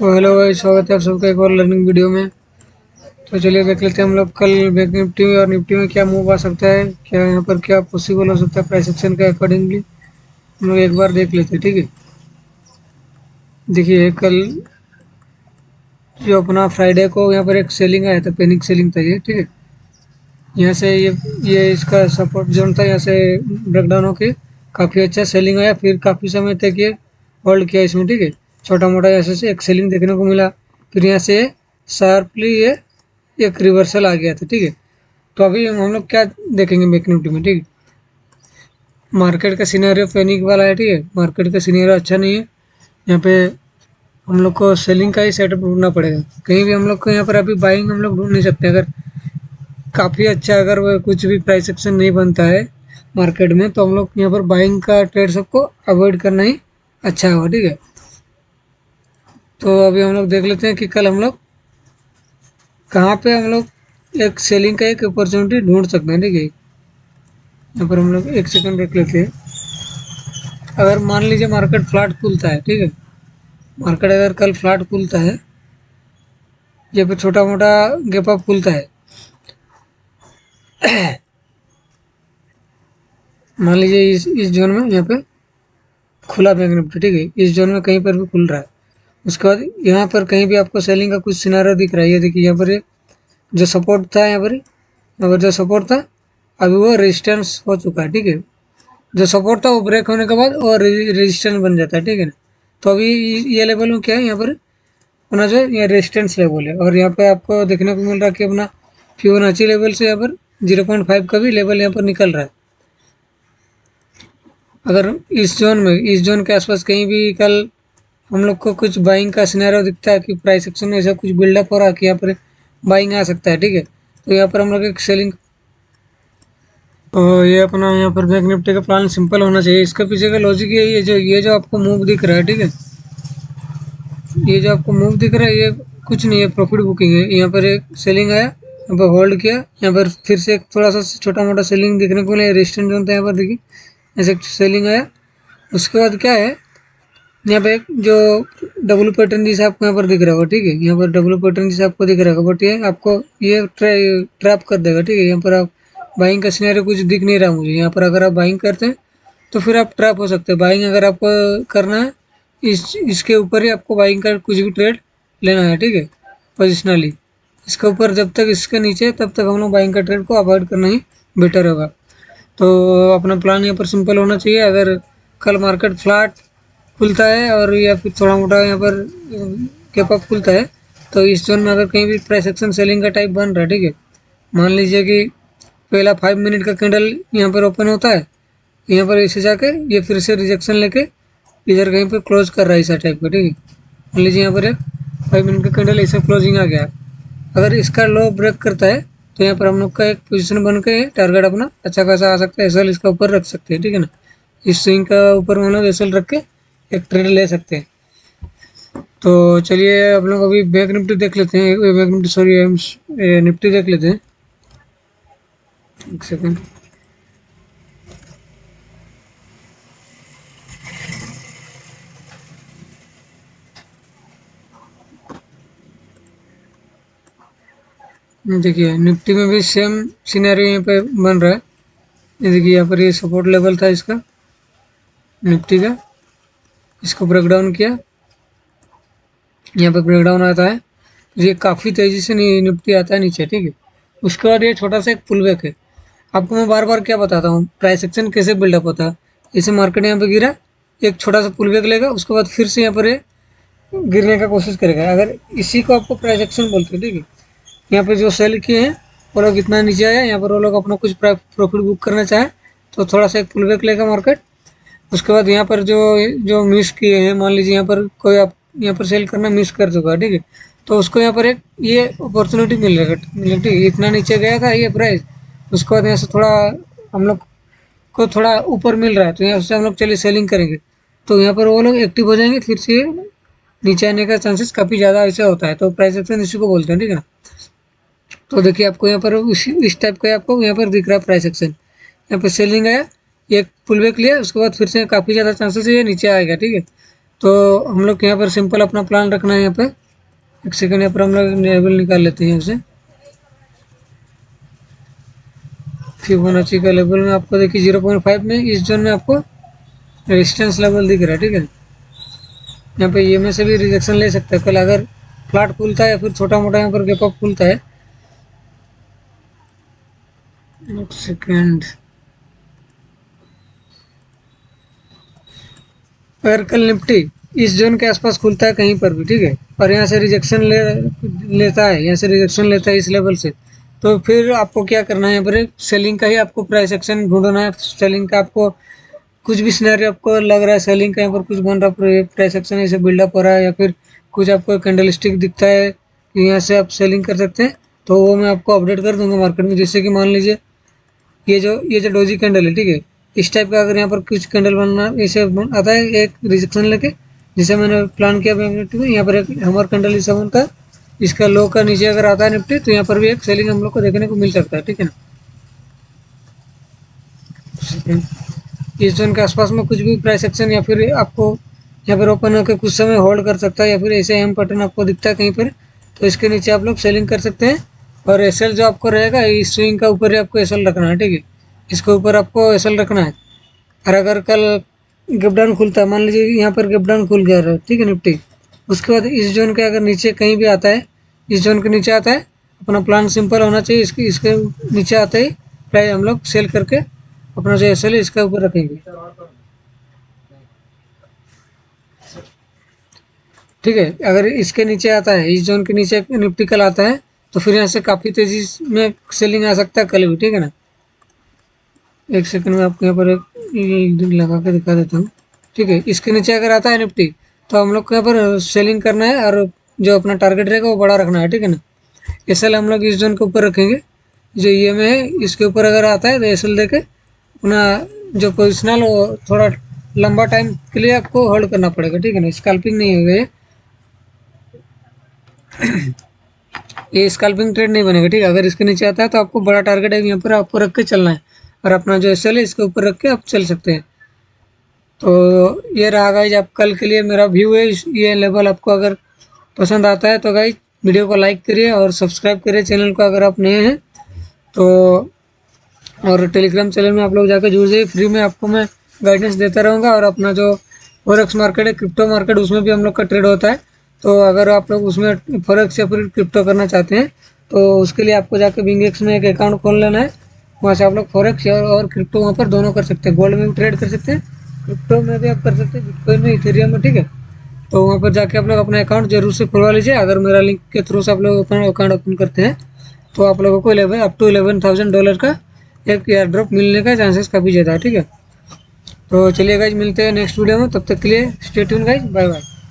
तो हेलो भाई, स्वागत है आप सबका एक और लर्निंग वीडियो में। तो चलिए देख लेते हैं हम लोग कल बैंक निफ्टी में और निफ्टी में क्या मूव आ सकता है, क्या यहाँ पर क्या पॉसिबल हो सकता है प्राइस एक्शन के अकॉर्डिंगली। हम लोग एक बार देख लेते हैं, ठीक है। देखिए कल जो अपना फ्राइडे को यहाँ पर एक सेलिंग आया था, पैनिक सेलिंग था ये, ठीक है। यहाँ से ये इसका सपोर्ट जोन था, यहाँ से ब्रेकडाउन होके काफ़ी अच्छा सेलिंग आया, फिर काफ़ी समय तक ये होल्ड किया इसमें, ठीक है। छोटा मोटा ऐसे से एक सेलिंग देखने को मिला, फिर यहाँ से शार्पली ये एक रिवर्सल आ गया था, ठीक है। तो अभी हम लोग क्या देखेंगे बैंक निफ्टी में, ठीक है। मार्केट का सिनेरियो पैनिक वाला है, ठीक है। मार्केट का सिनेरियो अच्छा नहीं है। यहाँ पे हम लोग को सेलिंग का ही सेटअप ढूंढना पड़ेगा। कहीं भी हम लोग को यहाँ पर अभी बाइंग हम लोग ढूंढ नहीं सकते। अगर काफ़ी अच्छा, अगर वो कुछ भी प्राइस एक्शन नहीं बनता है मार्केट में, तो हम लोग यहाँ पर बाइंग का ट्रेड सबको अवॉइड करना ही अच्छा होगा, ठीक है। तो अभी हम लोग देख लेते हैं कि कल हम लोग कहाँ पे हम लोग एक सेलिंग का एक अपॉर्चुनिटी ढूंढ सकते हैं, ठीक है। यहाँ पर हम लोग एक सेकंड देख लेते हैं। अगर मान लीजिए मार्केट फ्लैट खुलता है, ठीक है। मार्केट अगर कल फ्लैट खुलता है या फिर छोटा मोटा गैप अप खुलता है, मान लीजिए इस जोन में यहाँ पे खुला बैंक निफ्टी, ठीक है। इस जोन में कहीं पर भी खुल रहा है, उसके बाद यहाँ पर कहीं भी आपको सेलिंग का कुछ सिनारा दिख रहा है। ये देखिए यहाँ पर जो सपोर्ट था, यहाँ पर जो सपोर्ट था अभी वो रेजिस्टेंस हो चुका है, ठीक है। जो सपोर्ट था वो ब्रेक होने के बाद और रेजिस्टेंस बन जाता है, ठीक है ना। तो अभी ये लेवल में क्या है, यहाँ पर अपना जो ये रेजिस्टेंस लेवल है, और यहाँ पे आपको देखने को मिल रहा है कि अपना फिबोनाची लेवल से यहाँ पर 0.5 का भी लेवल यहाँ पर निकल रहा है। अगर इस जोन के आसपास कहीं भी कल हम लोग को कुछ बाइंग का सिनेरियो दिखता है कि प्राइस एक्शन में ऐसा कुछ बिल्डअप हो रहा है कि यहाँ पर बाइंग आ सकता है, ठीक है। तो यहाँ पर हम लोग एक सेलिंग, तो ये अपना यहाँ पर बैंक निफ्टी का प्लान सिंपल होना चाहिए। इसके पीछे का लॉजिक यही है, ये जो आपको मूव दिख रहा है, ठीक है। ये जो आपको मूव दिख रहा है ये कुछ नहीं है, प्रॉफिट बुकिंग है। यहाँ पर एक सेलिंग आया, यहाँ पर होल्ड किया, यहाँ पर फिर से एक थोड़ा सा छोटा मोटा सेलिंग देखने को मिला, रेजिस्टेंस जोन था यहाँ पर, देखिए ऐसे सेलिंग आया। उसके बाद क्या है, यहाँ पे एक जो डब्लू पैटर्न जैसा आपको यहाँ पर दिख रहा होगा, ठीक है। यहाँ पर डब्लू पैटर्न जैसा आपको दिख रहा होगा, बट ये आपको ये ट्रैप कर देगा, ठीक है। यहाँ पर आप बाइंग का सिनेरियो कुछ दिख नहीं रहा मुझे। यहाँ पर अगर आप बाइंग करते हैं तो फिर आप ट्रैप हो सकते हैं। बाइंग अगर आपको करना है, इसके ऊपर ही आपको बाइंग का कुछ भी ट्रेड लेना है, ठीक है, पोजिशनली। इसके ऊपर जब तक इसके नीचे तब तक हम लोग बाइंग का ट्रेड को अवॉइड करना ही बेटर होगा। तो अपना प्लान यहाँ पर सिंपल होना चाहिए। अगर कल मार्केट फ्लैट खुलता है और या फिर थोड़ा मोटा यहाँ पर गैप अप खुलता है, तो इस जोन में अगर कहीं भी प्राइस एक्शन सेलिंग का टाइप बन रहा है, ठीक है। मान लीजिए कि पहला 5 मिनट का कैंडल यहाँ पर ओपन होता है, यहाँ पर इसे जाके ये फिर से रिजेक्शन लेके इधर कहीं पर क्लोज कर रहा है ऐसा टाइप का, ठीक है। मान लीजिए यहाँ पर एक 5 मिनट का कैंडल ऐसा क्लोजिंग आ गया। अगर इसका लो ब्रेक करता है तो यहाँ पर हम लोग का एक पोजीशन बन के टारगेट अपना अच्छा खासा आ सकता है। एसएल इसका ऊपर रख सकते हैं, ठीक है ना। इस स्विंग का ऊपर हम लोग एसएल रख के एक ट्रेड ले सकते हैं। तो चलिए आप लोग अभी बैंक निफ्टी देख लेते हैं, बैंक निफ्टी सॉरी निफ्टी देख लेते हैं, एक सेकेंड। देखिए निफ्टी में भी सेम सिनेरियो यहाँ पे बन रहा है। ये देखिए यहाँ पर ये सपोर्ट लेवल था इसका निफ्टी का, इसको ब्रेक डाउन किया, यहाँ पे ब्रेक डाउन आता है, ये काफ़ी तेज़ी से निफ्टी आता है नीचे, ठीक है। उसके बाद ये छोटा सा एक पुल बैक है। आपको मैं बार बार क्या बताता हूँ, प्राइस एक्शन कैसे बिल्डअप होता है। जैसे मार्केट यहाँ पे गिरा, एक छोटा सा पुल बैक लेगा, उसके बाद फिर से यहाँ पर ये गिरने का कोशिश करेगा। अगर इसी को आपको प्राइस एक्शन बोलते हैं, ठीक है। यहाँ पे जो सेल किए हैं वो लोग इतना नीचे आया, यहाँ पर वो लोग अपना कुछ प्रॉफिट बुक करना चाहे तो थोड़ा सा एक पुल बैक लेगा मार्केट। उसके बाद यहाँ पर जो जो मिस किए हैं, मान लीजिए यहाँ पर कोई आप यहाँ पर सेल करना मिस कर चुका है, ठीक है। तो उसको यहाँ पर एक ये अपॉर्चुनिटी मिलेगा, ठीक है। इतना नीचे गया था ये प्राइस, उसके बाद यहाँ से थोड़ा हम लोग को थोड़ा ऊपर मिल रहा है, तो यहाँ से हम लोग चलिए सेलिंग करेंगे। तो यहाँ पर वो लोग एक्टिव हो जाएंगे, फिर से नीचे आने का चांसेस काफ़ी ज़्यादा ऐसा होता है। तो प्राइस एक्शन इसी को बोलते हैं, ठीक है ना। तो देखिए आपको यहाँ पर इस टाइप का आपको यहाँ पर दिख रहा है प्राइस एक्शन। यहाँ पर सेलिंग आया, एक पुल बैक लिया, उसके बाद फिर से काफ़ी ज़्यादा चांसेस है ये नीचे आएगा, ठीक है। तो हम लोग यहाँ पर सिंपल अपना प्लान रखना है। यहाँ पे एक सेकंड, यहाँ पर हम लोग लेवल निकाल लेते हैं उसे। फिबोनाची का लेवल में आपको देखिए 0.5 में इस जोन में आपको रेजिस्टेंस लेवल दिख रहा है, ठीक है। यहाँ पे ये में से भी रिजेक्शन ले सकता है कल, अगर फ्लैट खुलता है या फिर छोटा मोटा यहाँ पर गैप अप खुलता है। एक सेकेंड, अगर कल निफ्टी इस जोन के आसपास खुलता है कहीं पर भी, ठीक है, और यहाँ से रिजेक्शन लेता है, यहाँ से रिजेक्शन लेता है इस लेवल से, तो फिर आपको क्या करना है, यहाँ पर सेलिंग का ही आपको प्राइस एक्शन ढूंढना है। सेलिंग का आपको कुछ भी सिनेरियो आपको लग रहा है सेलिंग का यहाँ पर कुछ बन रहा है, प्राइस एक्शन ऐसे बिल्डअप हो रहा है, या फिर कुछ आपको कैंडल स्टिक दिखता है कि यहाँ से आप सेलिंग कर सकते हैं, तो वो मैं आपको अपडेट कर दूंगा मार्केट में। जैसे कि मान लीजिए ये जो डोजी कैंडल है, ठीक है, इस टाइप का अगर यहाँ पर कुछ कैंडल बनना ऐसे आता है एक रिजेक्शन लेके, जैसे मैंने प्लान किया निफ्टी में, यहाँ पर एक हमर कैंडल इस बनता है, इसका लो का नीचे अगर आता है निफ्टी, तो यहाँ पर भी एक सेलिंग हम लोग को देखने को मिल सकता है, ठीक है ना। इस जोन के आसपास में कुछ भी प्राइस एक्शन या फिर आपको यहाँ पर ओपन होकर कुछ समय होल्ड कर सकता है, या फिर ऐसे एम पैटर्न आपको दिखता है कहीं पर, तो इसके नीचे आप लोग सेलिंग कर सकते हैं। और एसएल जो आपको रहेगा इस स्विंग का ऊपर ही आपको एसएल रखना है, ठीक है, इसके ऊपर आपको एसएल रखना है। और अगर कल गैप डाउन खुलता है, मान लीजिए यहाँ पर गैप डाउन खुल गया, ठीक है, निफ्टी, उसके बाद इस जोन के अगर नीचे कहीं भी आता है, इस जोन के नीचे आता है, अपना प्लान सिंपल होना चाहिए, इसके नीचे आते ही प्राइस हम लोग सेल करके अपना जो एसएल है इसका ऊपर रखेंगे, ठीक है। अगर इसके नीचे आता है, इस जोन के नीचे निफ्टी कल आता है, तो फिर यहाँ से काफ़ी तेज़ी में सेलिंग आ सकता है कल भी, ठीक है ना। एक सेकंड में आपको यहाँ पर एक लगा के दिखा देता हूँ, ठीक है। इसके नीचे अगर आता है निफ्टी, तो हम लोग को यहाँ पर सेलिंग करना है, और जो अपना टारगेट रहेगा वो बड़ा रखना है, ठीक है ना। एसएल हम लोग इस जोन के ऊपर रखेंगे, जो ईएमए है इसके ऊपर अगर आता है तो एसएल देके अपना जो पोजिशनल वो थोड़ा लंबा टाइम के लिए आपको होल्ड करना पड़ेगा, ठीक है ना। स्कैल्पिंग नहीं होगा ये स्कैल्पिंग ट्रेड नहीं बनेगा, ठीक है। अगर इसके नीचे आता है तो आपको बड़ा टारगेट है यहाँ पर आपको रख के चलना है, और अपना जो एसएल है इसके ऊपर रख के आप चल सकते हैं। तो ये रहा गाइज आप कल के लिए मेरा व्यू है, ये लेवल आपको अगर पसंद आता है तो गाइज वीडियो को लाइक करिए और सब्सक्राइब करिए चैनल को अगर आप नए हैं तो। और टेलीग्राम चैनल में आप लोग जाकर जुड़ जाइए, फ्री में आपको मैं गाइडेंस देता रहूँगा। और अपना जो फॉरेक्स मार्केट है, क्रिप्टो मार्केट, उसमें भी हम लोग का ट्रेड होता है, तो अगर आप लोग उसमें फॉरेक्स या फिर क्रिप्टो करना चाहते हैं तो उसके लिए आपको जाकर बिंगेक्स में एक अकाउंट खोल लेना है। वहाँ से आप लोग फॉरेक्स और क्रिप्टो वहाँ पर दोनों कर सकते हैं, गोल्ड में भी ट्रेड कर सकते हैं, क्रिप्टो में भी आप कर सकते हैं, बिटकॉइन में, इथेरियम में, ठीक है। तो वहाँ पर जाके आप लोग अपना अकाउंट जरूर से खुलवा लीजिए। अगर मेरा लिंक के थ्रू से आप लोग अपना अकाउंट ओपन करते हैं तो आप लोगों को अप टू $11,000 का एक एयर ड्रॉप मिलने का चांसेस काफ़ी ज़्यादा है, ठीक है। तो चलिए गाइज मिलते हैं नेक्स्ट वीडियो में, तब तक के लिए stay tune guys, bye bye.